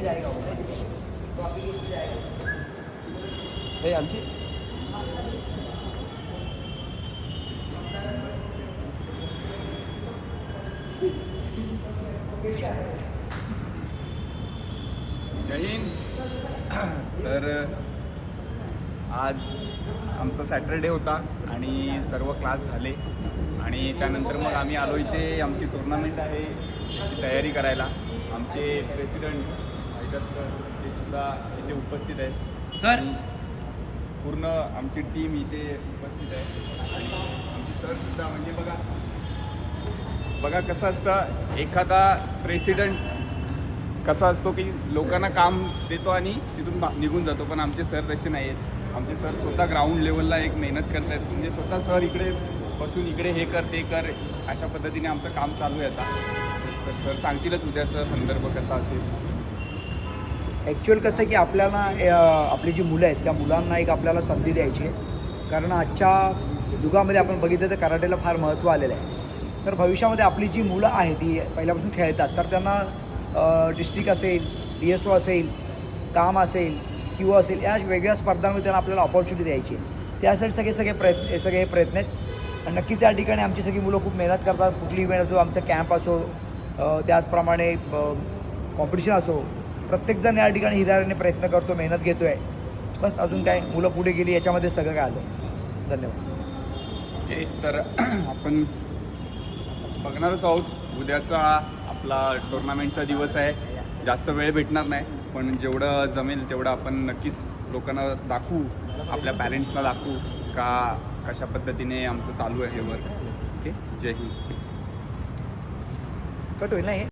में जाएगा वो, तो आपकी लिस्ट में जाएगा। हे आमची जय हिंद. तर आज आमचा सॅटरडे होता आणि सर्व क्लास झाले आणि त्यानंतर मग आम्ही आलो इथे. आमची टुर्नामेंट आहे त्याची तयारी करायला. आमचे प्रेसिडेंट आयगस सर हे सुद्धा इथे उपस्थित आहेत. सर पूर्ण आमची टीम इथे उपस्थित आहे आणि आमची सरसुद्धा म्हणजे बघा कसं असतं एखादा प्रेसिडेंट कसा असतो की लोकांना काम देतो आणि तिथून निघून जातो. पण आमचे सर तसे नाही आहेत. आमचे सर स्वतः ग्राउंड लेवलला एक मेहनत करत आहेत. म्हणजे स्वतः सर इकडे बसून इकडे हे कर ते कर अशा पद्धतीने आमचं काम चालू आहे आता. तर सर सांगतीलच उद्याचा संदर्भ कसा असेल. ॲक्च्युअल कसं की आपल्याला आपली जी मुलं आहेत त्या मुलांना एक आपल्याला संधी द्यायची आहे. कारण आजच्या युगामध्ये आपण बघितलं तर कराटेला फार महत्त्व आलेलं आहे. तर भविष्यामध्ये आपली जी मुलं आहेत ती पहिल्यापासून खेळतात तर त्यांना डिस्ट्रिक्ट असेल, DSO असेल, काम असेल, QO असेल या वेगळ्या स्पर्धांमध्ये त्यांना आपल्याला ऑपॉर्च्युनिटी द्यायची आहे. त्यासाठी सगळे प्रयत्न आहेत आणि नक्कीच या ठिकाणी आमची सगळी मुलं खूप मेहनत करतात. कुठली इव्हेंट असो, आमचा कॅम्प असो, त्याचप्रमाणे कॉम्पिटिशन असो, प्रत्येकजण या ठिकाणी हिरारीने प्रयत्न करतो, मेहनत घेतो आहे. बस अजून काय मुलं पुढे गेली याच्यामध्ये सगळं काय आलं. धन्यवाद. ओके, तर आपण बघणारच आहोत. उद्याचा आपला टुर्नामेंटचा दिवस आहे. जास्त वेळ भेटणार नाही पण जेवढं जमेल तेवढं आपण नक्कीच लोकांना दाखवू, आपल्या पॅरेंट्सला दाखवू का कशा पद्धतीने आमचं चालू आहे हे वर्क. ओके, जय हिंद. कट होईल ना हे.